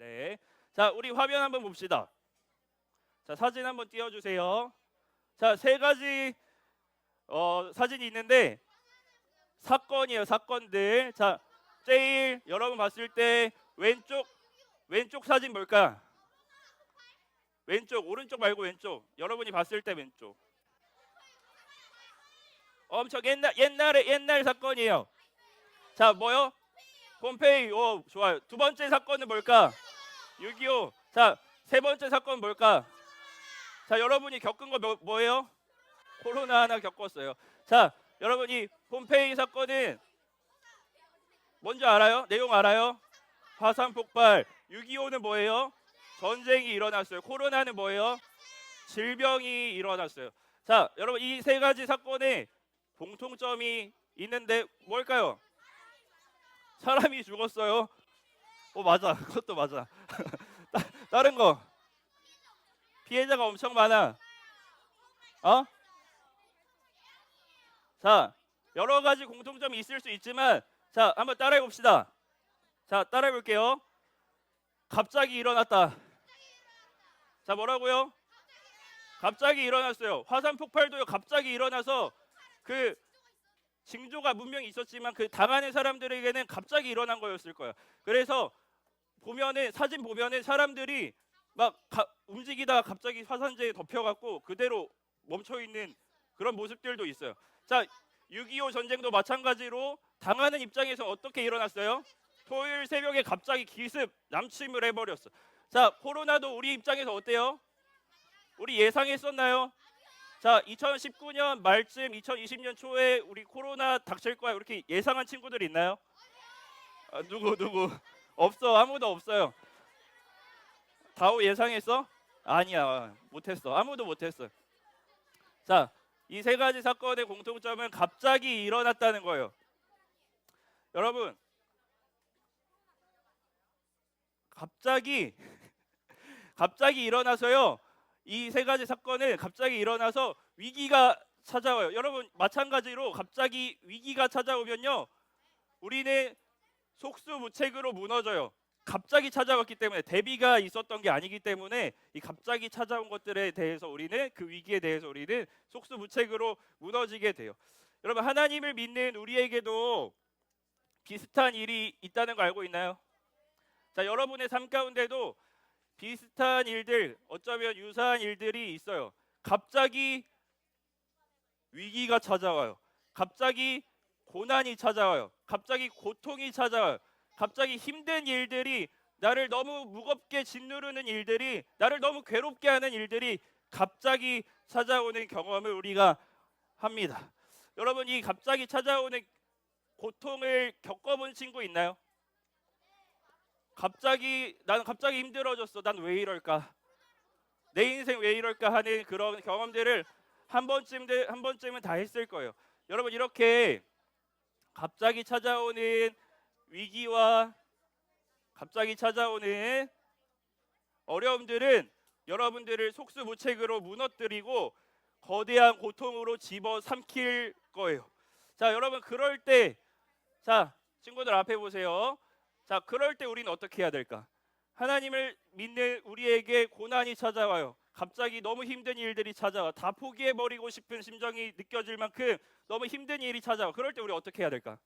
네. 자, 우리 화면 한번 봅시다. 자, 사진 한번 띄워주세요. 자, 세 가지 사진이 있는데 사건이에요. 사건들. 자, 제일 여러분 봤을 때 왼쪽 사진 뭘까? 왼쪽, 오른쪽 말고 왼쪽. 여러분이 봤을 때 왼쪽. 엄청 옛날 사건이에요. 자, 뭐요? 폼페이. 오, 좋아요. 두 번째 사건은 뭘까? 6.25. 자, 세 번째 사건 뭘까? 자, 여러분이 겪은 거 뭐예요? 코로나 하나 겪었어요. 자, 여러분 이 폼페이 사건은 뭔지 알아요? 내용 알아요? 화산 폭발. 6.25는 뭐예요? 전쟁이 일어났어요. 코로나는 뭐예요? 질병이 일어났어요. 자, 여러분 이 세 가지 사건에 공통점이 있는데 뭘까요? 사람이 죽었어요. 맞아. 그것도 맞아. 다른 거. 피해자가 엄청 많아. 자, 여러 가지 공통점이 있을 수 있지만 자, 한번 따라해 봅시다. 자, 따라해 볼게요. 갑자기 일어났다. 자, 뭐라고요? 갑자기 일어났어요. 화산 폭발도요. 갑자기 일어나서 그 징조가 분명히 있었지만 그 당하는 사람들에게는 갑자기 일어난 거였을 거예요. 그래서 사진 보면은 사람들이 막 움직이다가 갑자기 화산재에 덮여갖고 그대로 멈춰 있는 그런 모습들도 있어요. 자, 6.25 전쟁도 마찬가지로 당하는 입장에서 어떻게 일어났어요? 토요일 새벽에 갑자기 기습 남침을 해버렸어. 자, 코로나도 우리 입장에서 어때요? 우리 예상했었나요? 자, 2019년 말쯤 2020년 초에 우리 코로나 닥칠 거야 이렇게 예상한 친구들 있나요? 누구? 없어. 아무도 없어요. 다오 예상했어? 아니야. 못했어. 아무도 못했어. 자, 이 세 가지 사건의 공통점은 갑자기 일어났다는 거예요. 여러분, 갑자기 일어나서요. 이 세 가지 사건은 갑자기 일어나서 위기가 찾아와요. 여러분 마찬가지로 갑자기 위기가 찾아오면요. 우리는 속수무책으로 무너져요. 갑자기 찾아왔기 때문에 대비가 있었던 게 아니기 때문에 이 갑자기 찾아온 것들에 대해서 우리는 그 위기에 대해서 우리는 속수무책으로 무너지게 돼요. 여러분 하나님을 믿는 우리에게도 비슷한 일이 있다는 거 알고 있나요? 자, 여러분의 삶 가운데도 비슷한 일들, 어쩌면 유사한 일들이 있어요. 갑자기 위기가 찾아와요. 갑자기 고난이 찾아와요. 갑자기 고통이 찾아와요. 갑자기 힘든 일들이 나를 너무 무겁게 짓누르는 일들이 나를 너무 괴롭게 하는 일들이 갑자기 찾아오는 경험을 우리가 합니다. 여러분 이 갑자기 찾아오는 고통을 겪어본 친구 있나요? 나는 갑자기 힘들어졌어. 난 왜 이럴까? 내 인생 왜 이럴까 하는 그런 경험들을 한 번쯤은 다 했을 거예요. 여러분 이렇게 갑자기 찾아오는 위기와 갑자기 찾아오는 어려움들은 여러분들을 속수무책으로 무너뜨리고 거대한 고통으로 집어삼킬 거예요. 자, 여러분 그럴 때 자, 친구들 앞에 보세요. 자, 그럴 때 우리는 어떻게 해야 될까? 하나님을 믿는 우리에게 고난이 찾아와요. 갑자기 너무 힘든 일들이 찾아와. 다 포기해버리고 싶은 심정이 느껴질 만큼 너무 힘든 일이 찾아와. 그럴 때 우리 어떻게 해야 될까?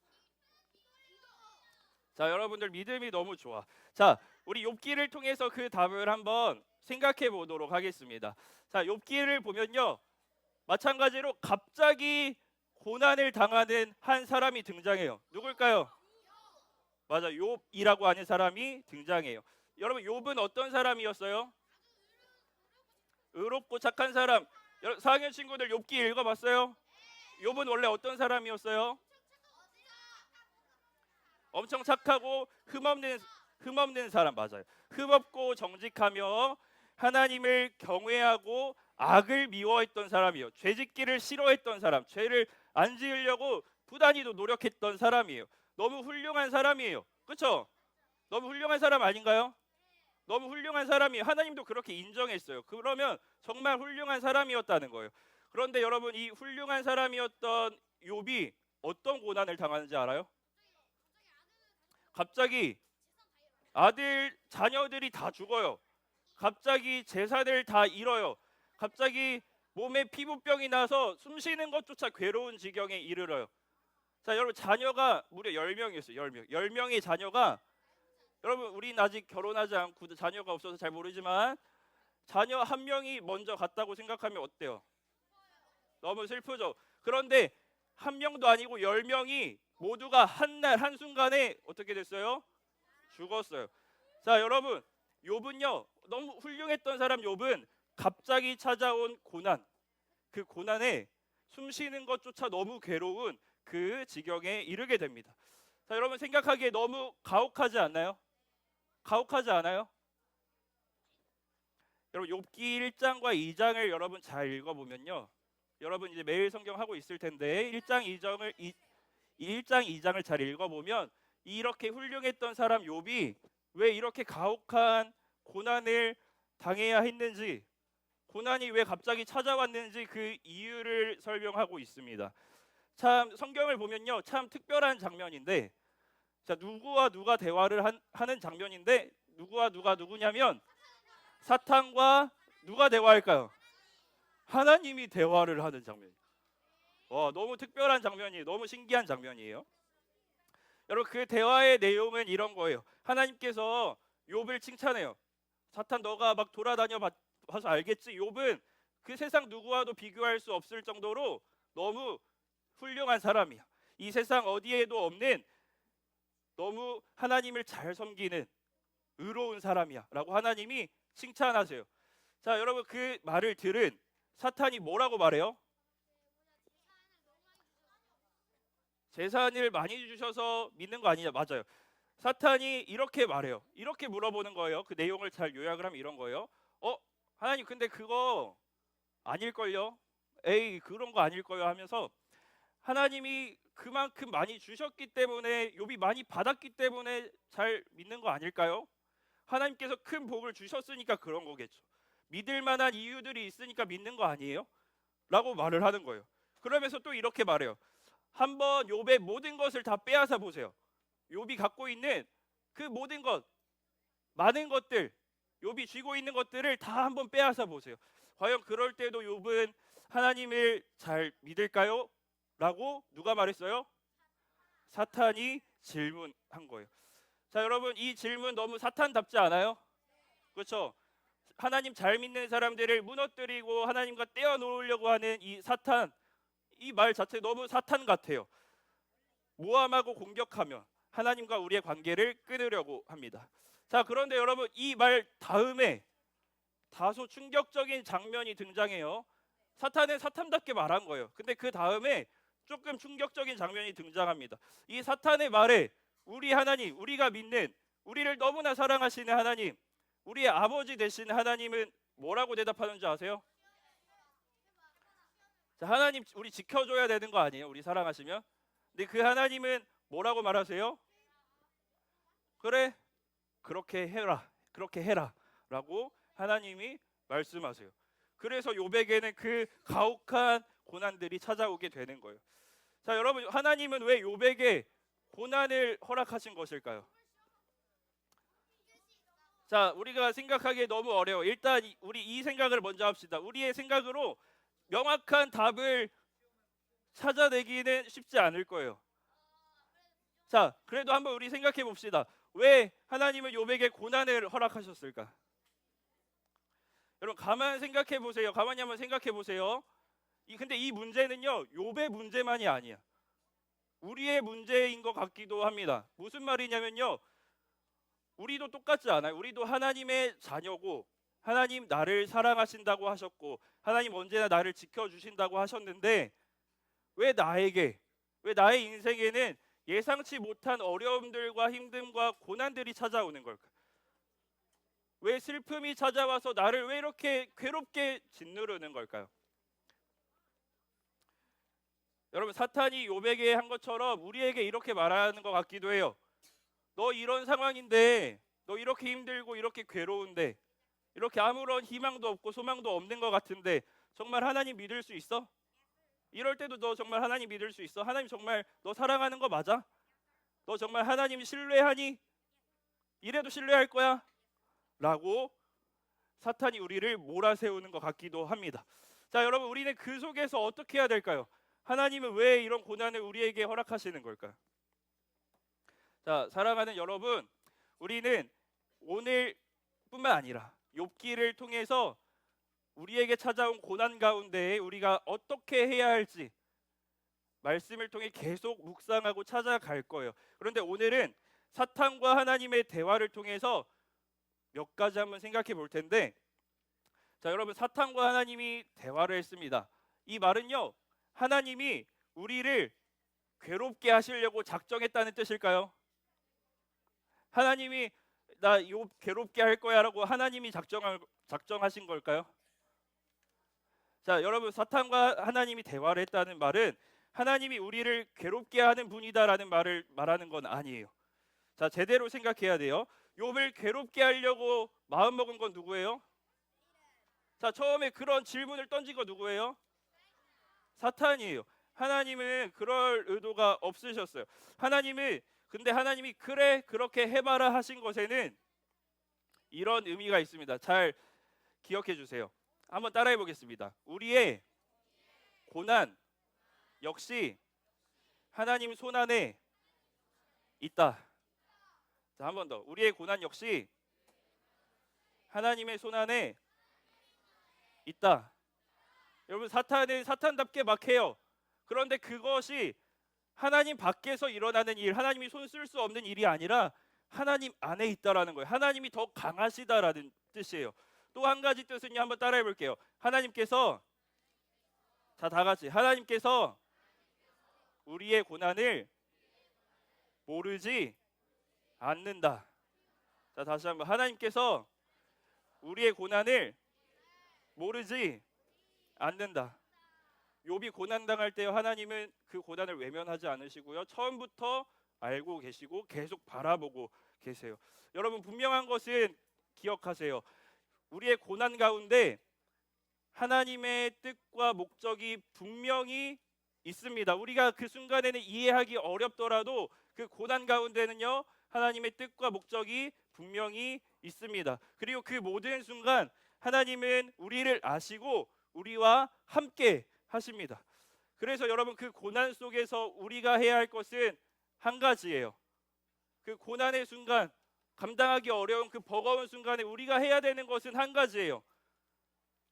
자, 여러분들 믿음이 너무 좋아. 자, 우리 욥기를 통해서 그 답을 한번 생각해 보도록 하겠습니다. 자, 욥기를 보면요. 마찬가지로 갑자기 고난을 당하는 한 사람이 등장해요. 누굴까요? 맞아, 욥이라고 하는 사람이 등장해요. 여러분 욥은 어떤 사람이었어요? 의롭고 착한 사람. 4학년 친구들 욥기 읽어봤어요? 욥은 원래 어떤 사람이었어요? 엄청 착하고 흠없는 사람. 맞아요. 흠없고 정직하며 하나님을 경외하고 악을 미워했던 사람이에요. 죄짓기를 싫어했던 사람. 죄를 안 지으려고 부단히도 노력했던 사람이에요. 너무 훌륭한 사람이에요. 그렇죠? 너무 훌륭한 사람 아닌가요? 너무 훌륭한 사람이에요. 하나님도 그렇게 인정했어요. 그러면 정말 훌륭한 사람이었다는 거예요. 그런데 여러분 이 훌륭한 사람이었던 욥이 어떤 고난을 당하는지 알아요? 갑자기 자녀들이 다 죽어요. 갑자기 재산을 다 잃어요. 갑자기 몸에 피부병이 나서 숨 쉬는 것조차 괴로운 지경에 이르러요. 자, 여러분 자녀가 무려 10명이었어요. 10명. 10명의 자녀가 여러분 우린 아직 결혼하지 않고 자녀가 없어서 잘 모르지만 자녀 한 명이 먼저 갔다고 생각하면 어때요? 너무 슬프죠. 그런데 한 명도 아니고 10명이 모두가 한날 한순간에 어떻게 됐어요? 죽었어요. 자, 여러분 욥은요 너무 훌륭했던 사람 욥은 갑자기 찾아온 고난, 그 고난에 숨 쉬는 것조차 너무 괴로운 그 지경에 이르게 됩니다. 자, 여러분 생각하기에 너무 가혹하지 않나요? 가혹하지 않아요? 여러분 욥기 1장과 2장을 여러분 잘 읽어보면요, 여러분 이제 매일 성경 하고 있을 텐데 1장 2장을 잘 읽어보면 이렇게 훌륭했던 사람 욥이 왜 이렇게 가혹한 고난을 당해야 했는지, 고난이 왜 갑자기 찾아왔는지 그 이유를 설명하고 있습니다. 참 성경을 보면요 참 특별한 장면인데, 자 누구와 누가 대화를 하는 장면인데, 누구와 누가 누구냐면 사탄과 누가 대화할까요? 하나님이 대화를 하는 장면. 와, 너무 특별한 장면이에요. 너무 신기한 장면이에요. 여러분 그 대화의 내용은 이런 거예요. 하나님께서 욥을 칭찬해요. 사탄 너가 막 돌아다녀 봐서 알겠지. 욥은 그 세상 누구와도 비교할 수 없을 정도로 너무 훌륭한 사람이야. 이 세상 어디에도 없는 너무 하나님을 잘 섬기는 의로운 사람이야 라고 하나님이 칭찬하세요. 자, 여러분 그 말을 들은 사탄이 뭐라고 말해요? 재산을 많이 주셔서 믿는 거 아니냐? 맞아요. 사탄이 이렇게 말해요. 이렇게 물어보는 거예요. 그 내용을 잘 요약을 하면 이런 거예요. 하나님 근데 그거 아닐걸요? 에이 그런 거 아닐걸요? 하면서 하나님이 그만큼 많이 주셨기 때문에, 욥이 많이 받았기 때문에 잘 믿는 거 아닐까요? 하나님께서 큰 복을 주셨으니까 그런 거겠죠. 믿을 만한 이유들이 있으니까 믿는 거 아니에요? 라고 말을 하는 거예요. 그러면서 또 이렇게 말해요. 한번 욥의 모든 것을 다 빼앗아 보세요. 욥이 갖고 있는 그 모든 것, 많은 것들, 욥이 쥐고 있는 것들을 다 한번 빼앗아 보세요. 과연 그럴 때도 욥은 하나님을 잘 믿을까요? 라고 누가 말했어요? 사탄이 질문한 거예요. 자, 여러분 이 질문 너무 사탄답지 않아요? 그렇죠? 하나님 잘 믿는 사람들을 무너뜨리고 하나님과 떼어놓으려고 하는 이 사탄, 이 말 자체 너무 사탄 같아요. 모함하고 공격하며 하나님과 우리의 관계를 끊으려고 합니다. 자, 그런데 여러분 이 말 다음에 다소 충격적인 장면이 등장해요. 사탄은 사탄답게 말한 거예요. 근데 그 다음에 조금 충격적인 장면이 등장합니다. 이 사탄의 말에 우리 하나님, 우리가 믿는, 우리를 너무나 사랑하시는 하나님, 우리의 아버지 되신 하나님은 뭐라고 대답하는지 아세요? 자, 하나님 우리 지켜줘야 되는 거 아니에요? 우리 사랑하시면. 근데 그 하나님은 뭐라고 말하세요? 그래, 그렇게 해라 라고 하나님이 말씀하세요. 그래서 욥에게는 그 가혹한 고난들이 찾아오게 되는 거예요. 자, 여러분 하나님은 왜 욥에게 고난을 허락하신 것일까요? 자, 우리가 생각하기에 너무 어려워. 일단 우리 이 생각을 먼저 합시다. 우리의 생각으로 명확한 답을 찾아내기는 쉽지 않을 거예요. 자, 그래도 한번 우리 생각해 봅시다. 왜 하나님은 욥에게 고난을 허락하셨을까? 여러분 가만히 생각해 보세요. 가만히 한번 생각해 보세요. 근데 이 문제는요 욥의 문제만이 아니야. 우리의 문제인 것 같기도 합니다. 무슨 말이냐면요, 우리도 똑같지 않아요? 우리도 하나님의 자녀고 하나님 나를 사랑하신다고 하셨고 하나님 언제나 나를 지켜주신다고 하셨는데 왜 나의 인생에는 예상치 못한 어려움들과 힘듦과 고난들이 찾아오는 걸까? 왜 슬픔이 찾아와서 나를 왜 이렇게 괴롭게 짓누르는 걸까요? 여러분 사탄이 욥에게 한 것처럼 우리에게 이렇게 말하는 것 같기도 해요. 너 이런 상황인데, 너 이렇게 힘들고 이렇게 괴로운데, 이렇게 아무런 희망도 없고 소망도 없는 것 같은데 정말 하나님 믿을 수 있어? 이럴 때도 너 정말 하나님 믿을 수 있어? 하나님 정말 너 사랑하는 거 맞아? 너 정말 하나님 신뢰하니? 이래도 신뢰할 거야? 라고 사탄이 우리를 몰아세우는 것 같기도 합니다. 자, 여러분, 우리는 그 속에서 어떻게 해야 될까요? 하나님은 왜 이런 고난을 우리에게 허락하시는 걸까요? 자, 사랑하는 여러분, 우리는 오늘뿐만 아니라 욥기를 통해서 우리에게 찾아온 고난 가운데에 우리가 어떻게 해야 할지 말씀을 통해 계속 묵상하고 찾아갈 거예요. 그런데 오늘은 사탄과 하나님의 대화를 통해서 몇 가지 한번 생각해 볼 텐데, 자, 여러분, 사탄과 하나님이 대화를 했습니다. 이 말은요, 하나님이 우리를 괴롭게 하시려고 작정했다는 뜻일까요? 하나님이 나 욥 괴롭게 할 거야라고 하나님이 작정하신 걸까요? 자, 여러분, 사탄과 하나님이 대화를 했다는 말은 하나님이 우리를 괴롭게 하는 분이다라는 말을 말하는 건 아니에요. 자, 제대로 생각해야 돼요. 욥을 괴롭게 하려고 마음먹은 건 누구예요? 자, 처음에 그런 질문을 던진 거 누구예요? 사탄이에요. 하나님은 그럴 의도가 없으셨어요. 근데 하나님이 그래 그렇게 해봐라 하신 것에는 이런 의미가 있습니다. 잘 기억해 주세요. 한번 따라해 보겠습니다. 우리의 고난 역시 하나님 손 안에 있다. 자, 한 번 더. 우리의 고난 역시 하나님의 손 안에 있다. 여러분, 사탄은 사탄답게 막 해요. 그런데 그것이 하나님 밖에서 일어나는 일, 하나님이 손 쓸 수 없는 일이 아니라 하나님 안에 있다라는 거예요. 하나님이 더 강하시다라는 뜻이에요. 또 한 가지 뜻은요, 한번 따라해 볼게요. 하나님께서, 자, 다 같이, 하나님께서 우리의 고난을 모르지 않는다. 자, 다시 한번, 하나님께서 우리의 고난을 모르지 않는다. 욥이 고난 당할 때 하나님은 그 고난을 외면하지 않으시고요, 처음부터 알고 계시고 계속 바라보고 계세요. 여러분, 분명한 것은 기억하세요. 우리의 고난 가운데 하나님의 뜻과 목적이 분명히 있습니다. 우리가 그 순간에는 이해하기 어렵더라도 그 고난 가운데는요, 하나님의 뜻과 목적이 분명히 있습니다. 그리고 그 모든 순간 하나님은 우리를 아시고 우리와 함께 하십니다. 그래서 여러분, 그 고난 속에서 우리가 해야 할 것은 한 가지예요. 그 고난의 순간, 감당하기 어려운 그 버거운 순간에 우리가 해야 되는 것은 한 가지예요.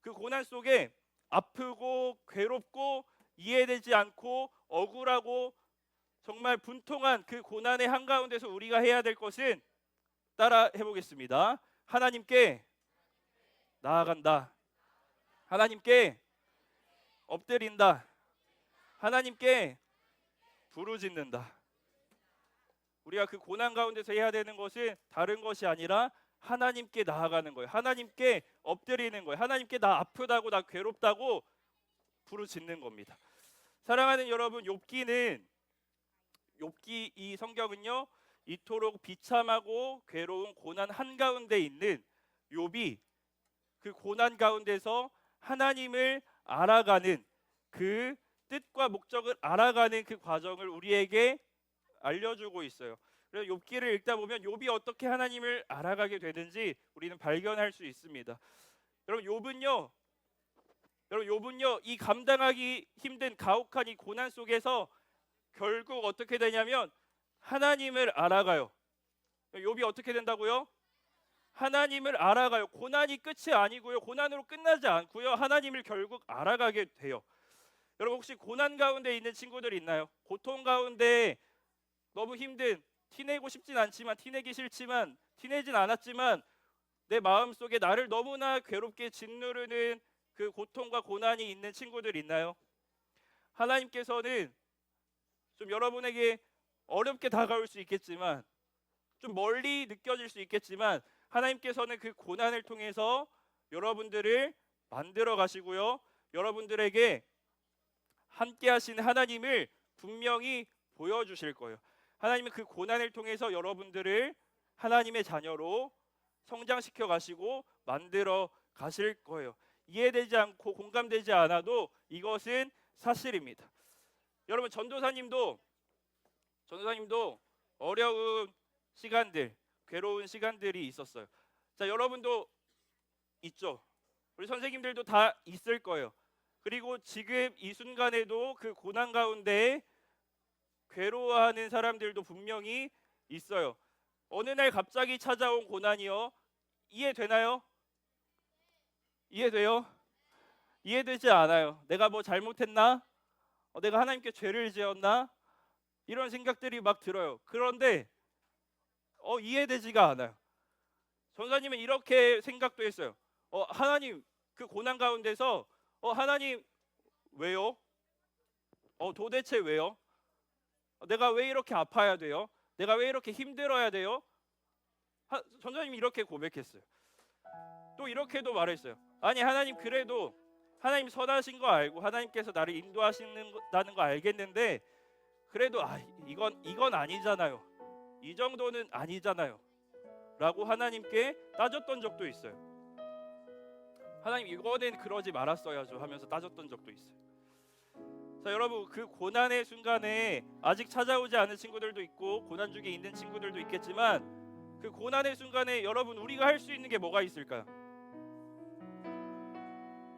그 고난 속에 아프고 괴롭고 이해되지 않고 억울하고 정말 분통한 그 고난의 한가운데서 우리가 해야 될 것은, 따라 해보겠습니다. 하나님께 나아간다. 하나님께 엎드린다. 하나님께 부르짖는다. 우리가 그 고난 가운데서 해야 되는 것은 다른 것이 아니라 하나님께 나아가는 거예요. 하나님께 엎드리는 거예요. 하나님께 나 아프다고, 나 괴롭다고 부르짖는 겁니다. 사랑하는 여러분, 욥기 이 성경은요, 이토록 비참하고 괴로운 고난 한가운데 있는 욥이 그 고난 가운데서 하나님을 알아가는, 그 뜻과 목적을 알아가는 그 과정을 우리에게 알려주고 있어요. 그래서 욥기를 읽다 보면 욥이 어떻게 하나님을 알아가게 되는지 우리는 발견할 수 있습니다. 여러분, 욥은요 이 감당하기 힘든 가혹한 이 고난 속에서 결국 어떻게 되냐면 하나님을 알아가요. 욥이 어떻게 된다고요? 하나님을 알아가요. 고난이 끝이 아니고요, 고난으로 끝나지 않고요, 하나님을 결국 알아가게 돼요. 여러분, 혹시 고난 가운데 있는 친구들 있나요? 고통 가운데 너무 힘든, 티내고 싶진 않지만, 티내기 싫지만, 티내진 않았지만 내 마음속에 나를 너무나 괴롭게 짓누르는 그 고통과 고난이 있는 친구들 있나요? 하나님께서는 좀 여러분에게 어렵게 다가올 수 있겠지만, 좀 멀리 느껴질 수 있겠지만, 하나님께서는 그 고난을 통해서 여러분들을 만들어 가시고요, 여러분들에게 함께 하시는 하나님을 분명히 보여주실 거예요. 하나님은 그 고난을 통해서 여러분들을 하나님의 자녀로 성장시켜 가시고 만들어 가실 거예요. 이해되지 않고 공감되지 않아도 이것은 사실입니다. 여러분, 전도사님도 어려운 시간들, 괴로운 시간들이 있었어요. 자, 여러분도 있죠. 우리 선생님들도 다 있을 거예요. 그리고 지금 이 순간에도 그 고난 가운데 괴로워하는 사람들도 분명히 있어요. 어느 날 갑자기 찾아온 고난이요. 이해되나요? 이해돼요? 이해되지 않아요. 내가 뭐 잘못했나? 내가 하나님께 죄를 지었나? 이런 생각들이 막 들어요. 그런데 이해되지가 않아요. 전사님은 이렇게 생각도 했어요. 하나님, 그 고난 가운데서 하나님 왜요? 도대체 왜요? 내가 왜 이렇게 아파야 돼요? 내가 왜 이렇게 힘들어야 돼요? 전사님이 이렇게 고백했어요. 또 이렇게도 말했어요. 아니, 하나님, 그래도 하나님 선하신 거 알고 하나님께서 나를 인도하신다는 거 알겠는데, 그래도 이건 아니잖아요. 이 정도는 아니잖아요 라고 하나님께 따졌던 적도 있어요. 하나님, 이거는 그러지 말았어야죠 하면서 따졌던 적도 있어요. 자, 여러분, 그 고난의 순간에 아직 찾아오지 않은 친구들도 있고 고난 중에 있는 친구들도 있겠지만, 그 고난의 순간에 여러분, 우리가 할 수 있는 게 뭐가 있을까요?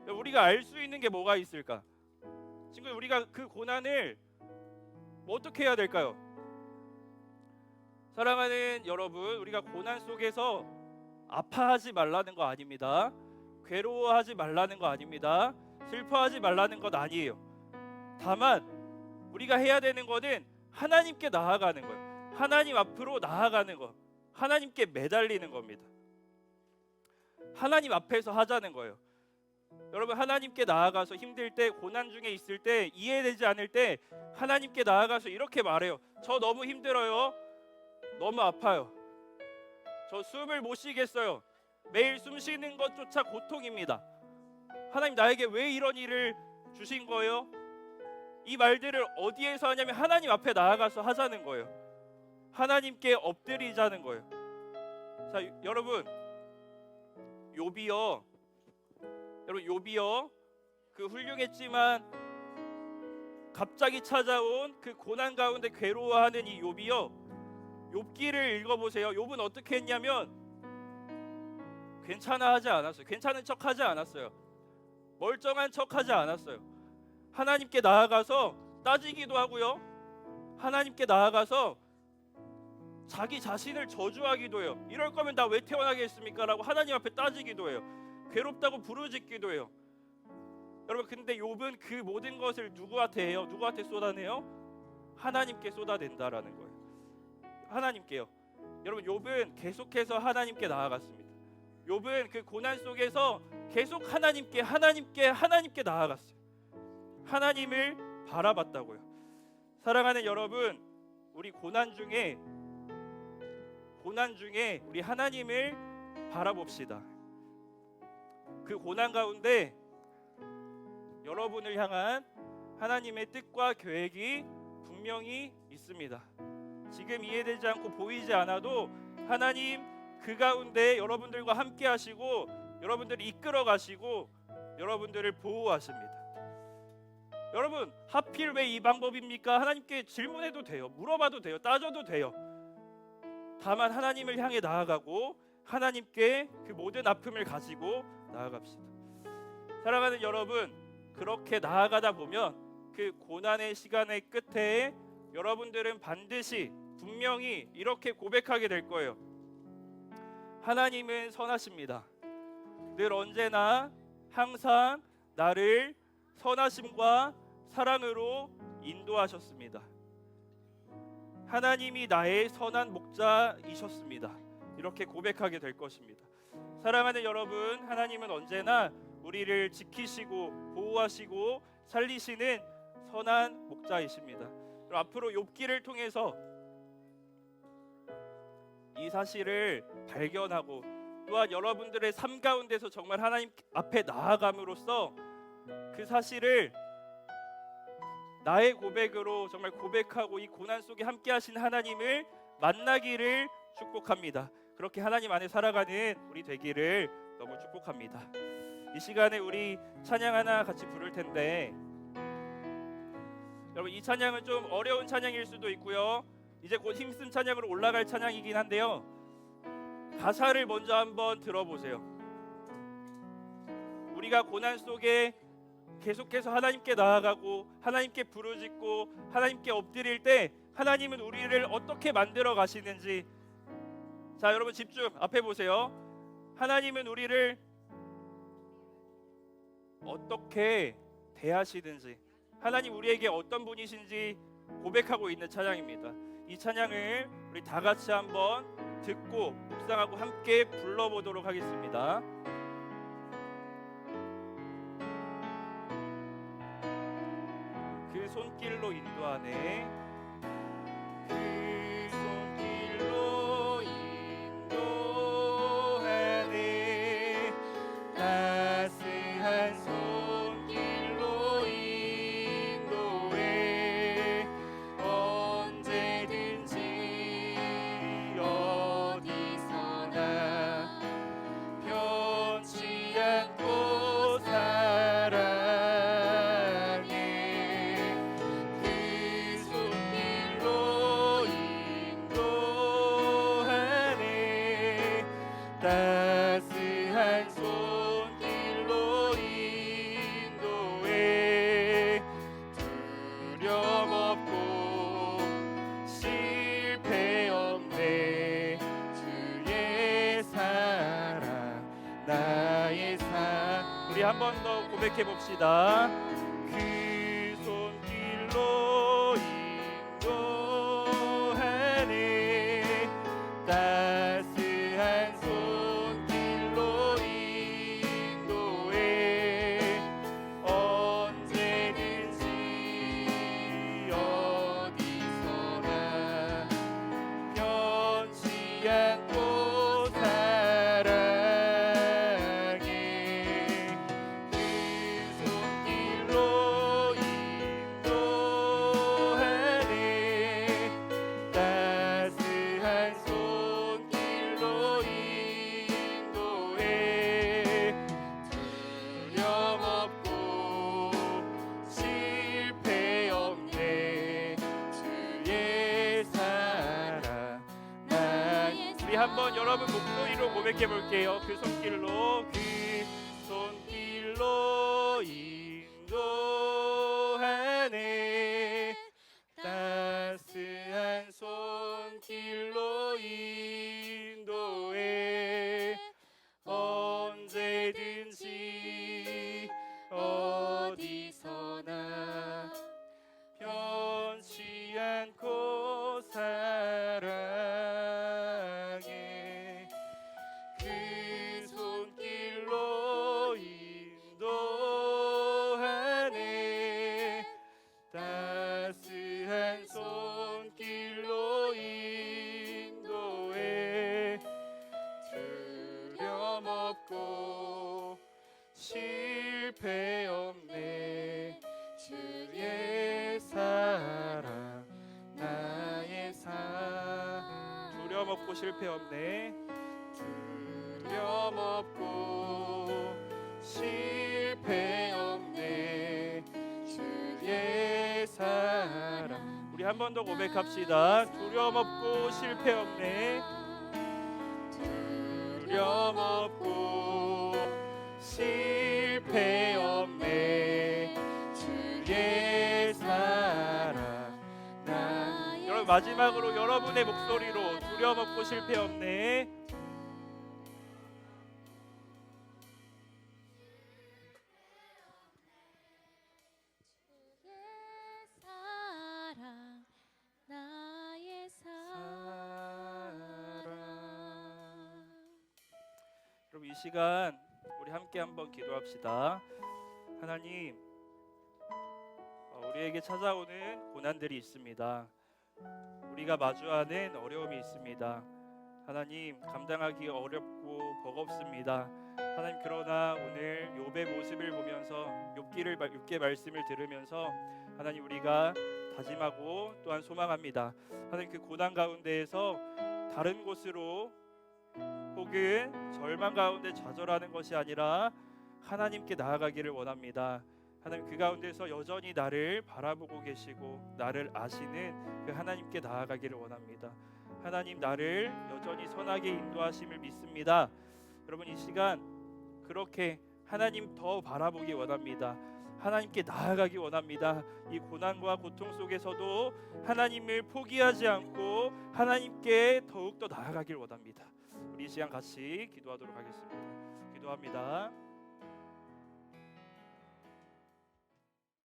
우리가 알 수 있는 게 뭐가 있을까? 친구들, 우리가 그 고난을 어떻게 해야 될까요? 사랑하는 여러분, 우리가 고난 속에서 아파하지 말라는 거 아닙니다. 괴로워하지 말라는 거 아닙니다. 슬퍼하지 말라는 것 아니에요. 다만 우리가 해야 되는 거는 하나님께 나아가는 거예요. 하나님 앞으로 나아가는 거, 하나님께 매달리는 겁니다. 하나님 앞에서 하자는 거예요. 여러분, 하나님께 나아가서 힘들 때, 고난 중에 있을 때, 이해되지 않을 때 하나님께 나아가서 이렇게 말해요. 저 너무 힘들어요. 너무 아파요. 저 숨을 못 쉬겠어요. 매일 숨 쉬는 것조차 고통입니다. 하나님, 나에게 왜 이런 일을 주신 거예요? 이 말들을 어디에서 하냐면 하나님 앞에 나아가서 하자는 거예요. 하나님께 엎드리자는 거예요. 자, 여러분, 욥이요, 그 훌륭했지만 갑자기 찾아온 그 고난 가운데 괴로워하는 이 욥이요, 욥기를 읽어보세요. 욥은 어떻게 했냐면 괜찮아 하지 않았어요. 괜찮은 척 하지 않았어요. 멀쩡한 척 하지 않았어요. 하나님께 나아가서 따지기도 하고요, 하나님께 나아가서 자기 자신을 저주하기도 해요. 이럴 거면 나 왜 태어나게 했습니까? 라고 하나님 앞에 따지기도 해요. 괴롭다고 부르짖기도 해요. 여러분, 근데 욥은 그 모든 것을 누구한테 해요? 누구한테 쏟아내요? 하나님께 쏟아낸다라는 거예요. 하나님께요. 여러분, 욥은 계속해서 하나님께 나아갔습니다. 욥은 그 고난 속에서 계속 하나님께 나아갔어요. 하나님을 바라봤다고요. 사랑하는 여러분, 우리 고난 중에 우리 하나님을 바라봅시다. 그 고난 가운데 여러분을 향한 하나님의 뜻과 계획이 분명히 있습니다. 지금 이해되지 않고 보이지 않아도 하나님 그 가운데 여러분들과 함께 하시고, 여러분들을 이끌어 가시고, 여러분들을 보호하십니다. 여러분, 하필 왜 이 방법입니까? 하나님께 질문해도 돼요. 물어봐도 돼요. 따져도 돼요. 다만 하나님을 향해 나아가고 하나님께 그 모든 아픔을 가지고 나아갑시다. 사랑하는 여러분, 그렇게 나아가다 보면 그 고난의 시간의 끝에 여러분들은 반드시 분명히 이렇게 고백하게 될 거예요. 하나님은 선하십니다. 늘 언제나 항상 나를 선하심과 사랑으로 인도하셨습니다. 하나님이 나의 선한 목자이셨습니다. 이렇게 고백하게 될 것입니다. 사랑하는 여러분, 하나님은 언제나 우리를 지키시고 보호하시고 살리시는 선한 목자이십니다. 앞으로 욥기를 통해서 이 사실을 발견하고, 또한 여러분들의 삶 가운데서 정말 하나님 앞에 나아감으로써 그 사실을 나의 고백으로 정말 고백하고 이 고난 속에 함께 하신 하나님을 만나기를 축복합니다. 그렇게 하나님 안에 살아가는 우리 되기를 너무 축복합니다. 이 시간에 우리 찬양 하나 같이 부를 텐데, 여러분, 이 찬양은 좀 어려운 찬양일 수도 있고요, 이제 곧 힘쓴 찬양으로 올라갈 찬양이긴 한데요, 가사를 먼저 한번 들어보세요. 우리가 고난 속에 계속해서 하나님께 나아가고 하나님께 부르짖고 하나님께 엎드릴 때 하나님은 우리를 어떻게 만들어 가시는지, 자 여러분 집중, 앞에 보세요. 하나님은 우리를 어떻게 대하시는지, 하나님 우리에게 어떤 분이신지 고백하고 있는 찬양입니다. 이 찬양을 우리 다 같이 한번 듣고 묵상하고 함께 불러보도록 하겠습니다. 그 손길로 인도하네, 그 손길로 인도하네, 따스한 손길로 인도해, 언제든지 어디서나 변치 않고 사랑해, 그 손길로 인도하네, 따스한 손길로 인도해, 두려움 없고 실패 없네, 주의 사랑 나의 삶. 우리 한 번 더 고백해 봅시다. 그 손길로 인도하네, 따스한 손길로 인도해, 언제든지 어디서나 변치 않고 사랑해, 그 손길로 인도하네, 따스한 손길로 인도해, 두려움 없고 실패 없네, 주의 사랑 나의. 우리 한번 여러분 목소리로 고백해 볼게요. 그 손길로, 그 손길로 인도하네, 따스한 손길로 인도해, 언제든지 어디서나 변치 않고 사랑해, 그 손길로 인도하네, 따스한 손길로 인도해, 두려움 없고 실패 없네, 주의 사랑 나의 삶. 두려움 없고 실패 없네, 두려움 없고 실패 없네, 주의 사랑. 우리 한 번 더 고백합시다. 두려움 없고 실패 없네, 두려움 없고 실패 없네, 주의 사랑 나. 여러분 마지막으로 여러분의 목소리로 두려움 없고 실패 없네. 주의 사랑 나의 사랑. 여러분 이 시간 우리 함께 한번 기도합시다. 하나님, 우리에게 찾아오는 고난들이 있습니다. 우리가 마주하는 어려움이 있습니다. 하나님, 감당하기 어렵고 버겁습니다. 하나님, 그러나 오늘 욥의 모습을 보면서 욥기의 말씀을 들으면서 하나님, 우리가 다짐하고 또한 소망합니다. 하나님, 그 고난 가운데에서 다른 곳으로 혹은 절망 가운데 좌절하는 것이 아니라 하나님께 나아가기를 원합니다. 하나님, 그 가운데서 여전히 나를 바라보고 계시고 나를 아시는 그 하나님께 나아가기를 원합니다. 하나님 나를 여전히 선하게 인도하심을 믿습니다. 여러분 이 시간 그렇게 하나님 더 바라보기 원합니다. 하나님께 나아가기 원합니다. 이 고난과 고통 속에서도 하나님을 포기하지 않고 하나님께 더욱더 나아가길 원합니다. 우리 이 시간 같이 기도하도록 하겠습니다. 기도합니다.